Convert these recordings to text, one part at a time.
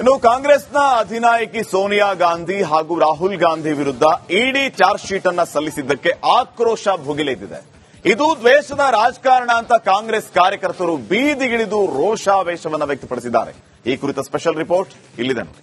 ಇನ್ನು ಕಾಂಗ್ರೆಸ್ನ ಅಧಿನಾಯಕಿ ಸೋನಿಯಾ ಗಾಂಧಿ ಹಾಗೂ ರಾಹುಲ್ ಗಾಂಧಿ ವಿರುದ್ಧ ಇಡಿ ಚಾರ್ಜ್ ಶೀಟ್ ಅನ್ನು ಸಲ್ಲಿಸಿದ್ದಕ್ಕೆ ಆಕ್ರೋಶ ಭುಗಿಲೆದ್ದಿದೆ. ಇದು ದ್ವೇಷದ ರಾಜಕಾರಣ ಅಂತ ಕಾಂಗ್ರೆಸ್ ಕಾರ್ಯಕರ್ತರು ಬೀದಿಗಿಳಿದು ರೋಷಾವೇಶವನ್ನು ವ್ಯಕ್ತಪಡಿಸಿದ್ದಾರೆ. ಈ ಕುರಿತ ಸ್ಪೆಷಲ್ ರಿಪೋರ್ಟ್ ಇಲ್ಲಿದೆ ನೋಡಿ.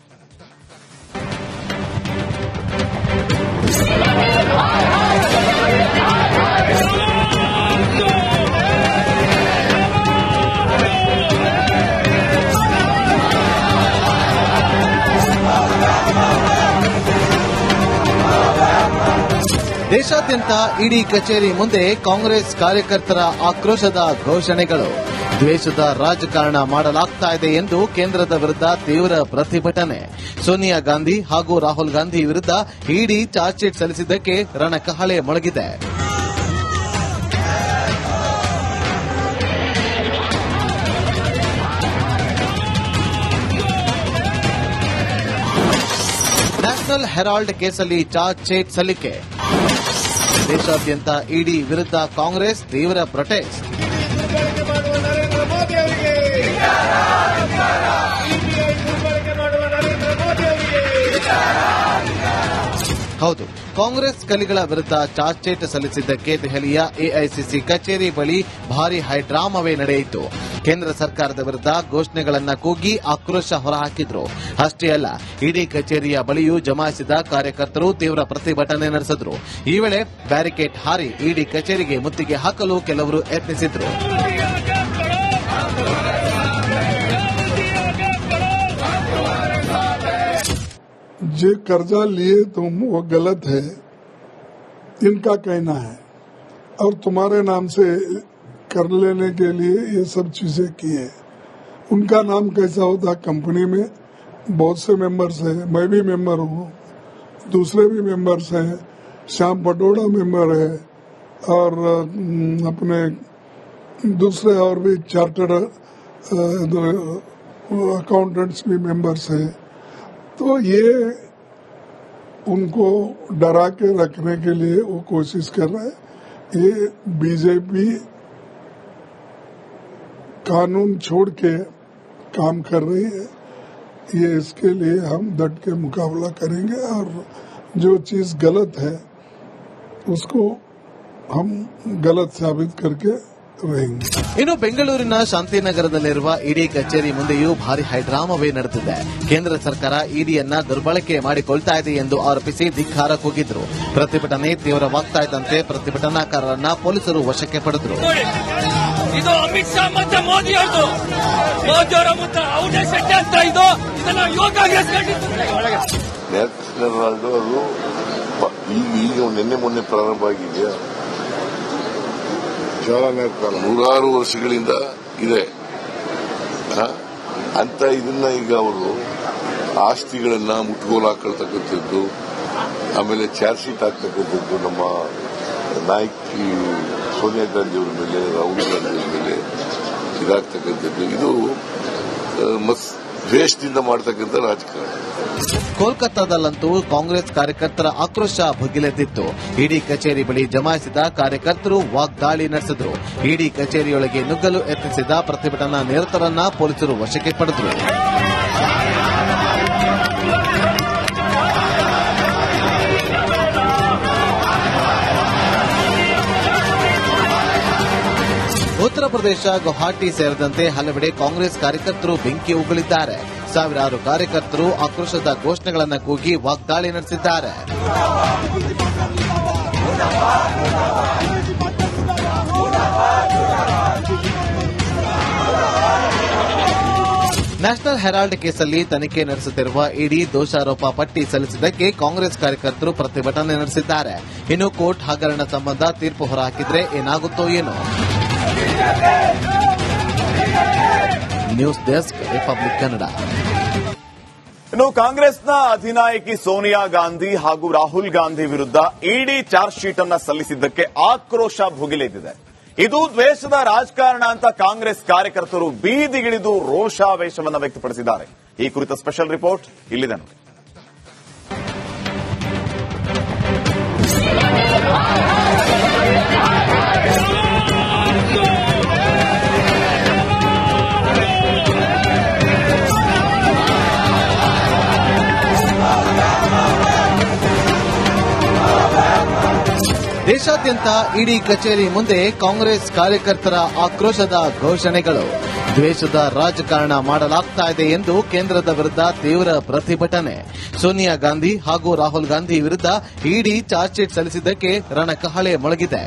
ದೇಶಾದ್ಯಂತ ಇಡಿ ಕಚೇರಿ ಮುಂದೆ ಕಾಂಗ್ರೆಸ್ ಕಾರ್ಯಕರ್ತರ ಆಕ್ರೋಶದ ಘೋಷಣೆಗಳು. ದ್ವೇಷದ ರಾಜಕಾರಣ ಮಾಡಲಾಗ್ತಾ ಇದೆ ಎಂದು ಕೇಂದ್ರದ ವಿರುದ್ಧ ತೀವ್ರ ಪ್ರತಿಭಟನೆ. ಸೋನಿಯಾ ಗಾಂಧಿ ಹಾಗೂ ರಾಹುಲ್ ಗಾಂಧಿ ವಿರುದ್ಧ ಇಡಿ ಚಾರ್ಜ್ ಶೀಟ್ ಸಲ್ಲಿಸಿದ್ದಕ್ಕೆ ರಣಕಹಳೆ ಮೊಳಗಿದೆ. ನ್ಯಾಷನಲ್ ಹೆರಾಲ್ಡ್ ಕೇಸಲ್ಲಿ ಚಾರ್ಜ್ ಶೀಟ್ ಸಲ್ಲಿಕೆ. ದೇಶಾದ್ಯಂತ ಇಡಿ ವಿರುದ್ಧ ಕಾಂಗ್ರೆಸ್ ತೀವ್ರ ಪ್ರೊಟೆಸ್ಟ್. ಹೌದು, ಕಾಂಗ್ರೆಸ್ ಕಲಿಗಳ ವಿರುದ್ಧ ಚಾರ್ಜ್ ಶೀಟ್ ಸಲ್ಲಿಸಿದ್ದಕ್ಕೆ ದೆಹಲಿಯ ಎಐಸಿಸಿ ಕಚೇರಿ ಬಳಿ ಭಾರೀ ಹೈಡ್ರಾಮವೇ ನಡೆಯಿತು. ಕೇಂದ್ರ ಸರ್ಕಾರದ ವಿರುದ್ಧ ಘೋಷಣೆಗಳನ್ನು ಕೂಗಿ ಆಕ್ರೋಶ ಹೊರಹಾಕಿದ್ರು. ಅಷ್ಟೇ ಅಲ್ಲ, ಇಡಿ ಕಚೇರಿಯ ಬಳಿಯೂ ಜಮಾಯಿಸಿದ ಕಾರ್ಯಕರ್ತರು ತೀವ್ರ ಪ್ರತಿಭಟನೆ ನಡೆಸಿದ್ರು. ಈ ವೇಳೆ ಬ್ಯಾರಿಕೇಡ್ ಹಾರಿ ಇಡಿ ಕಚೇರಿಗೆ ಮುತ್ತಿಗೆ ಹಾಕಲು ಕೆಲವರು ಯತ್ನಿಸಿದ್ರು. जो कर्जा लिए तुम वो गलत है, इनका कहना है, और तुम्हारे नाम से कर लेने के लिए ये सब चीजें की है. उनका नाम कैसा होता, कंपनी में बहुत से मेंबर्स हैं, मैं भी मेंबर हूँ, दूसरे भी मेंबर्स हैं, श्याम पटोड़ा मेंबर है, और अपने दूसरे और भी चार्टर्ड अकाउंटेंट्स भी मेंबर्स हैं. तो ये उनको डरा के रखने के लिए वो कोशिश कर रहे हैं. ये बीजेपी कानून छोड़ के काम कर रही है. ये इसके लिए हम डट के मुकाबला करेंगे, और जो चीज गलत है उसको हम गलत साबित करके ಇನ್ನು ಬೆಂಗಳೂರಿನ ಶಾಂತಿನಗರದಲ್ಲಿರುವ ಇಡಿ ಕಚೇರಿ ಮುಂದೆಯೂ ಭಾರಿ ಹೈಡ್ರಾಮವೇ ನಡೆದಿದೆ. ಕೇಂದ್ರ ಸರ್ಕಾರ ಇಡಿಯನ್ನ ದುರ್ಬಳಕೆ ಮಾಡಿಕೊಳ್ತಾ ಇದೆ ಎಂದು ಆರೋಪಿಸಿ ಧಿಕ್ಕಾರ ಕೂಗಿದ್ರು. ಪ್ರತಿಭಟನೆ ತೀವ್ರವಾಗ್ತಾ ಇದ್ದಂತೆ ಪ್ರತಿಭಟನಾಕಾರರನ್ನ ಪೊಲೀಸರು ವಶಕ್ಕೆ ಪಡೆದರು. ಇದು ಅಮಿತ್ ಶಾ ಮತ್ತೆ ಮೋದಿ ಅವರ ಷಡ್ಯಂತ್ರ. ಇದು ಇದನ್ನ ಯುವ ಕಾಂಗ್ರೆಸ್ ಈಗ ನಿನ್ನೆ ಮೊನ್ನೆ ಪ್ರಾರಂಭ ಆಗಿದೆಯಾ? ನೂರಾರು ವರ್ಷಗಳಿಂದ ಇದೆ ಅಂತ. ಇದನ್ನ ಈಗ ಅವರು ಆಸ್ತಿಗಳನ್ನ ಮುಟ್ಗೋಲು ಹಾಕೊಳ್ತಕ್ಕಂಥದ್ದು, ಆಮೇಲೆ ಚಾರ್ಜ್ ಶೀಟ್ ಹಾಕ್ತಕ್ಕಂಥದ್ದು ನಮ್ಮ ನಾಯಕಿ ಸೋನಿಯಾ ಗಾಂಧಿ ಅವರ ಮೇಲೆ, ರಾಹುಲ್ ಗಾಂಧಿ ಅವರ ಮೇಲೆ ಇದಾಗ್ತಕ್ಕಂಥದ್ದು, ಇದು ದ್ವೇಷದಿಂದ ಮಾಡತಕ್ಕಂಥ ರಾಜಕಾರಣ. ಕೋಲ್ಕತ್ತಾದಲ್ಲಂತೂ ಕಾಂಗ್ರೆಸ್ ಕಾರ್ಯಕರ್ತರ ಆಕ್ರೋಶ ಭುಗಿಲೆದ್ದಿತ್ತು. ಇಡಿ ಕಚೇರಿ ಬಳಿ ಜಮಾಯಿಸಿದ ಕಾರ್ಯಕರ್ತರು ವಾಗ್ದಾಳಿ ನಡೆಸಿದ್ರು. ಇಡಿ ಕಚೇರಿಯೊಳಗೆ ನುಗ್ಗಲು ಯತ್ನಿಸಿದ ಪ್ರತಿಭಟನಾ ನಿರತರನ್ನ ಪೊಲೀಸರು ವಶಕ್ಕೆ ಪಡೆದರು. ಉತ್ತರ ಪ್ರದೇಶ ಗುವಾಹಟಿ ಸೇರಿದಂತೆ ಹಲವೆಡೆ ಕಾಂಗ್ರೆಸ್ ಕಾರ್ಯಕರ್ತರು ಬೆಂಕಿ ಉಗುಳಿದ್ದಾರೆ. ಸಾವಿರಾರು ಕಾರ್ಯಕರ್ತರು ಆಕ್ರೋಶದ ಘೋಷಣೆಗಳನ್ನು ಕೂಗಿ ವಾಗ್ದಾಳಿ ನಡೆಸಿದ್ದಾರೆ. ನ್ಯಾಷನಲ್ ಹೆರಾಲ್ಡ್ ಕೇಸಲ್ಲಿ ತನಿಖೆ ನಡೆಸುತ್ತಿರುವ ಇಡಿ ದೋಷಾರೋಪ ಪಟ್ಟಿ ಸಲ್ಲಿಸಿದ್ದಕ್ಕೆ ಕಾಂಗ್ರೆಸ್ ಕಾರ್ಯಕರ್ತರು ಪ್ರತಿಭಟನೆ ನಡೆಸಿದ್ದಾರೆ. ಇನ್ನು ಕೋರ್ಟ್ ಹಗರಣ ಸಂಬಂಧ ತೀರ್ಪು ಹೊರಹಾಕಿದ್ರೆ ಏನಾಗುತ್ತೋ ಏನೋ. News desk, republic Kannada. ಇನ್ನು ಕಾಂಗ್ರೆಸ್ನ ಅಧಿನಾಯಕಿ ಸೋನಿಯಾ ಗಾಂಧಿ ಹಾಗೂ ರಾಹುಲ್ ಗಾಂಧಿ ವಿರುದ್ಧ ಇಡಿ ಚಾರ್ಜ್ ಶೀಟ್ ಅನ್ನು ಸಲ್ಲಿಸಿದ್ದಕ್ಕೆ ಆಕ್ರೋಶ ಭುಗಿಲೆದ್ದಿದೆ. ಇದು ದ್ವೇಷದ ರಾಜಕಾರಣ ಅಂತ ಕಾಂಗ್ರೆಸ್ ಕಾರ್ಯಕರ್ತರು ಬೀದಿಗಿಳಿದು ರೋಷಾವೇಶವನ್ನು ವ್ಯಕ್ತಪಡಿಸಿದ್ದಾರೆ. ಈ ಕುರಿತ ಸ್ಪೆಷಲ್ ರಿಪೋರ್ಟ್ ಇಲ್ಲಿದೆ ನೋಡಿ. ದೇಶಾದ್ಯಂತ ಇಡಿ ಕಚೇರಿ ಮುಂದೆ ಕಾಂಗ್ರೆಸ್ ಕಾರ್ಯಕರ್ತರ ಆಕ್ರೋಶದ ಘೋಷಣೆಗಳು. ದ್ವೇಷದ ರಾಜಕಾರಣ ಮಾಡಲಾಗ್ತಾ ಇದೆ ಎಂದು ಕೇಂದ್ರದ ವಿರುದ್ಧ ತೀವ್ರ ಪ್ರತಿಭಟನೆ. ಸೋನಿಯಾ ಗಾಂಧಿ ಹಾಗೂ ರಾಹುಲ್ ಗಾಂಧಿ ವಿರುದ್ಧ ಇಡಿ ಚಾರ್ಜ್ ಶೀಟ್ ಸಲ್ಲಿಸಿದ್ದಕ್ಕೆ ರಣಕಹಳೆ ಮೊಳಗಿದೆ.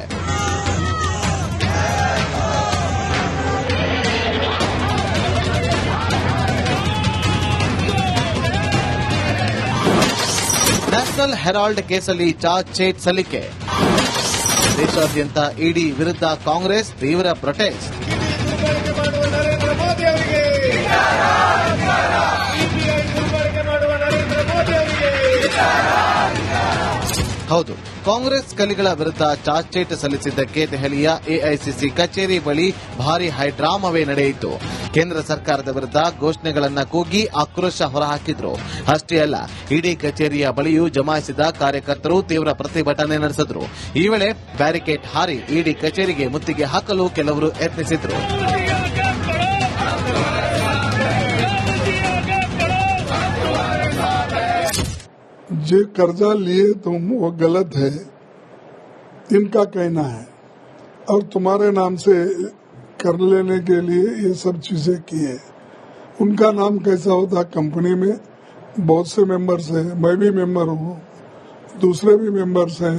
ನ್ಯಾಷನಲ್ ಹೆರಾಲ್ಡ್ ಕೇಸಲ್ಲಿ ಚಾರ್ಜ್ ಶೀಟ್ ಸಲ್ಲಿಕೆ. ದೇಶಾದ್ಯಂತ ಇಡಿ ವಿರುದ್ಧ ಕಾಂಗ್ರೆಸ್ ತೀವ್ರ ಪ್ರೊಟೆಸ್ಟ್. ಹೌದು, ಕಾಂಗ್ರೆಸ್ ಕಲಿಗಳ ವಿರುದ್ಧ ಚಾರ್ಜ್ ಶೀಟ್ ಸಲ್ಲಿಸಿದ್ದಕ್ಕೆ ದೆಹಲಿಯ ಎಐಸಿಸಿ ಕಚೇರಿ ಬಳಿ ಭಾರಿ ಹೈಡ್ರಾಮವೇ ನಡೆಯಿತು. ಕೇಂದ್ರ ಸರ್ಕಾರದ ವಿರುದ್ಧ ಘೋಷಣೆಗಳನ್ನು ಕೂಗಿ ಆಕ್ರೋಶ ಹೊರಹಾಕಿದ್ರು. ಅಷ್ಟೇ ಅಲ್ಲ, ಇಡಿ ಕಚೇರಿಯ ಬಳಿಯೂ ಜಮಾಯಿಸಿದ ಕಾರ್ಯಕರ್ತರು ತೀವ್ರ ಪ್ರತಿಭಟನೆ ನಡೆಸಿದ್ರು. ಈ ವೇಳೆ ಬ್ಯಾರಿಕೇಡ್ ಹಾರಿ ಇಡಿ ಕಚೇರಿಗೆ ಮುತ್ತಿಗೆ ಹಾಕಲು ಕೆಲವರು ಯತ್ನಿಸಿದ್ರು. जो कर्जा लिए तुम वो गलत है, इनका कहना है, और तुम्हारे नाम से कर लेने के लिए ये सब चीजें किए. उनका नाम कैसा होता? कंपनी में बहुत से मेंबर्स हैं, मैं भी मेंबर हूँ, दूसरे भी मेंबर्स हैं,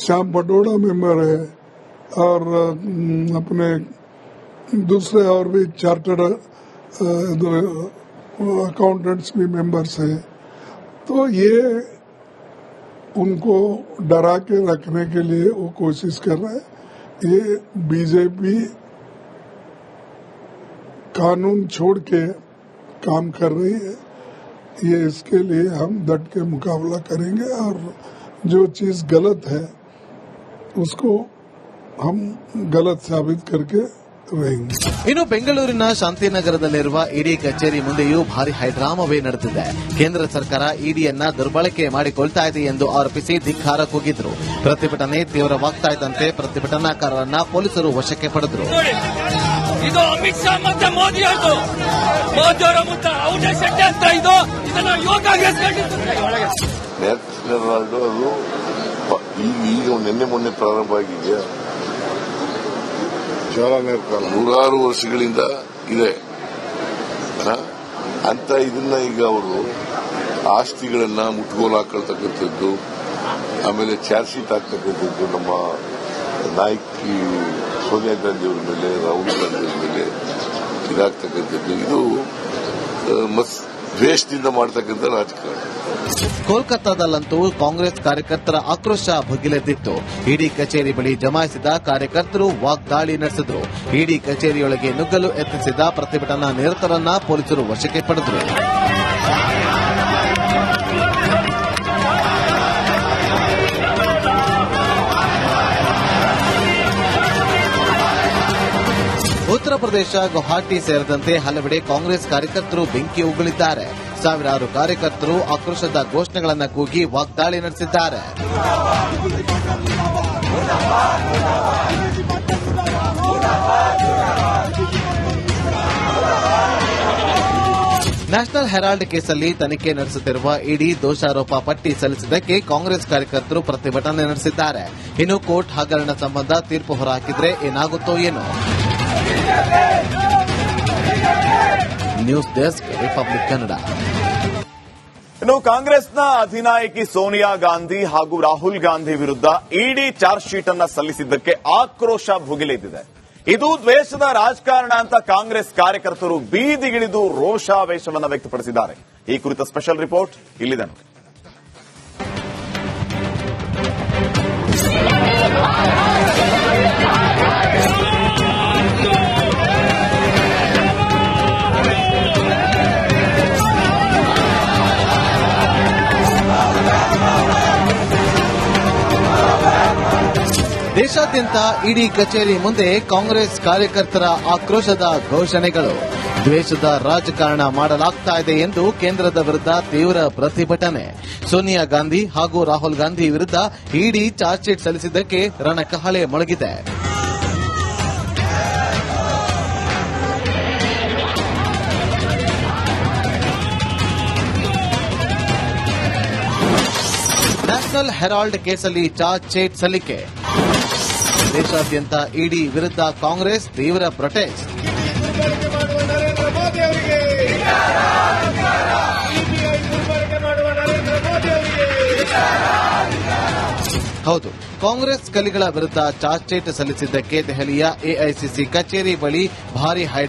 श्याम पटोड़ा मेंबर है, और अपने दूसरे और भी चार्टर्ड अकाउंटेंट्स भी मेंबर्स हैं. तो ये उनको डरा के रखने के लिए वो कोशिश कर रहे हैं. ये बीजेपी कानून छोड़ के काम कर रही है. ये इसके लिए हम डट के मुकाबला करेंगे और जो चीज गलत है उसको हम गलत साबित करके रहेंगे. ಇನ್ನು ಬೆಂಗಳೂರಿನ ಶಾಂತಿನಗರದಲ್ಲಿರುವ ಇಡಿ ಕಚೇರಿ ಮುಂದೆಯೂ ಭಾರಿ ಹೈಡ್ರಾಮವೇ ನಡೆದಿದೆ. ಕೇಂದ್ರ ಸರ್ಕಾರ ಇಡಿಯನ್ನ ದುರ್ಬಳಕೆ ಮಾಡಿಕೊಳ್ತಾ ಇದೆ ಎಂದು ಆರೋಪಿಸಿ ಧಿಕ್ಕಾರ ಕೂಗಿದ್ರು. ಪ್ರತಿಭಟನೆ ತೀವ್ರವಾಗ್ತಾ ಇದ್ದಂತೆ ಪ್ರತಿಭಟನಾಕಾರರನ್ನ ಪೊಲೀಸರು ವಶಕ್ಕೆ ಪಡೆದರು. ಇದು ಅಮಿತ್ ಶಾ ಮತ್ತೆ ಮೋದಿ ಅವರ ಮುತ್ತ ಔಟೇ ಷಡ್ಯಂತ್ರ. ಇದು ಇದನ್ನ ಯುವ ಕಾಂಗ್ರೆಸ್ ಈಗ ನಿನ್ನೆ ಮೊನ್ನೆ ಪ್ರಾರಂಭ ಆಗಿದೆಯಾ? ನೂರಾರು ವರ್ಷಗಳಿಂದ ಇದೆ ಅಂತ. ಇದನ್ನ ಈಗ ಅವರು ಆಸ್ತಿಗಳನ್ನ ಮುಟ್ಗೋಲು ಹಾಕೊಳ್ತಕ್ಕಂಥದ್ದು, ಆಮೇಲೆ ಚಾರ್ಜ್ ಶೀಟ್ ಹಾಕ್ತಕ್ಕಂಥದ್ದು ನಮ್ಮ ನಾಯಕಿ ಸೋನಿಯಾ ಗಾಂಧಿ ಅವರ ಮೇಲೆ, ರಾಹುಲ್ ಗಾಂಧಿ ಅವರ ಮೇಲೆ ಇದಾಗ್ತಕ್ಕಂಥದ್ದು, ಇದು ದ್ವೇಷದಿಂದ ಮಾಡ್ತಕ್ಕಂಥ ರಾಜಕಾರಣ. ಕೋಲ್ಕತ್ತಾದಲ್ಲಂತೂ ಕಾಂಗ್ರೆಸ್ ಕಾರ್ಯಕರ್ತರ ಆಕ್ರೋಶ ಭುಗಿಲೆದ್ದಿತ್ತು. ಇಡಿ ಕಚೇರಿ ಬಳಿ ಜಮಾಯಿಸಿದ ಕಾರ್ಯಕರ್ತರು ವಾಗ್ದಾಳಿ ನಡೆಸಿದ್ರು. ಇಡಿ ಕಚೇರಿಯೊಳಗೆ ನುಗ್ಗಲು ಯತ್ನಿಸಿದ ಪ್ರತಿಭಟನಾ ನಿರತರನ್ನ ಪೊಲೀಸರು ವಶಕ್ಕೆ ಪಡೆದರು. ಉತ್ತರ ಪ್ರದೇಶ ಗುವಾಹಟಿ ಸೇರಿದಂತೆ ಹಲವೆಡೆ ಕಾಂಗ್ರೆಸ್ ಕಾರ್ಯಕರ್ತರು ಬೆಂಕಿ ಉಗುಳಿದ್ದಾರೆ. ಸಾವಿರಾರು ಕಾರ್ಯಕರ್ತರು ಆಕ್ರೋಶದ ಘೋಷಣೆಗಳನ್ನು ಕೂಗಿ ವಾಗ್ದಾಳಿ ನಡೆಸಿದ್ದಾರೆ. ನ್ಯಾಷನಲ್ ಹೆರಾಲ್ಡ್ ಕೇಸಲ್ಲಿ ತನಿಖೆ ನಡೆಸುತ್ತಿರುವ ಇಡಿ ದೋಷಾರೋಪ ಪಟ್ಟಿ ಸಲ್ಲಿಸಿದ್ದಕ್ಕೆ ಕಾಂಗ್ರೆಸ್ ಕಾರ್ಯಕರ್ತರು ಪ್ರತಿಭಟನೆ ನಡೆಸಿದ್ದಾರೆ. ಇನ್ನು ಕೋರ್ಟ್ ಹಗರಣ ಸಂಬಂಧ ತೀರ್ಪು ಹೊರಹಾಕಿದ್ರೆ ಏನಾಗುತ್ತೋ ಏನೋ. News desk, republic Kannada. ಇನ್ನು ಕಾಂಗ್ರೆಸ್ನ ಅಧಿನಾಯಕಿ ಸೋನಿಯಾ ಗಾಂಧಿ ಹಾಗೂ ರಾಹುಲ್ ಗಾಂಧಿ ವಿರುದ್ಧ ಇಡಿ ಚಾರ್ಜ್ ಶೀಟ್ ಅನ್ನು ಸಲ್ಲಿಸಿದ್ದಕ್ಕೆ ಆಕ್ರೋಶ ಭುಗಿಲೆದ್ದಿದೆ. ಇದು ದ್ವೇಷದ ರಾಜಕಾರಣ ಅಂತ ಕಾಂಗ್ರೆಸ್ ಕಾರ್ಯಕರ್ತರು ಬೀದಿಗಿಳಿದು ರೋಷಾವೇಶವನ್ನು ವ್ಯಕ್ತಪಡಿಸಿದ್ದಾರೆ. ಈ ಕುರಿತ ಸ್ಪೆಷಲ್ ರಿಪೋರ್ಟ್ ಇಲ್ಲಿದೆ ನೋಡಿ. ದೇಶಾದ್ಯಂತ ಇಡಿ ಕಚೇರಿ ಮುಂದೆ ಕಾಂಗ್ರೆಸ್ ಕಾರ್ಯಕರ್ತರ ಆಕ್ರೋಶದ ಘೋಷಣೆಗಳು. ದ್ವೇಷದ ರಾಜಕಾರಣ ಮಾಡಲಾಗ್ತಾ ಇದೆ ಎಂದು ಕೇಂದ್ರದ ವಿರುದ್ಧ ತೀವ್ರ ಪ್ರತಿಭಟನೆ. ಸೋನಿಯಾ ಗಾಂಧಿ ಹಾಗೂ ರಾಹುಲ್ ಗಾಂಧಿ ವಿರುದ್ಧ ಇಡಿ ಚಾರ್ಜ್ ಶೀಟ್ ಸಲ್ಲಿಸಿದ್ದಕ್ಕೆ ರಣಕಹಳೆ ಮೊಳಗಿದೆ. ನ್ಯಾಷನಲ್ ಹೆರಾಲ್ಡ್ ಕೇಸಲ್ಲಿ ಚಾರ್ಜ್ ಶೀಟ್ ಸಲ್ಲಿಕೆ. ದೇಶಾದ್ಯಂತ ಇಡಿ ವಿರುದ್ಧ ಕಾಂಗ್ರೆಸ್ ತೀವ್ರ ಪ್ರೊಟೆಸ್ಟ್. ಹೌದು, ಕಾಂಗ್ರೆಸ್ ಕಲಿಗಳ ವಿರುದ್ಧ ಚಾರ್ಜ್ ಶೀಟ್ ಸಲ್ಲಿಸಿದ್ದಕ್ಕೆ ದೆಹಲಿಯ ಎಐಸಿಸಿ ಕಚೇರಿ ಬಳಿ ಭಾರಿ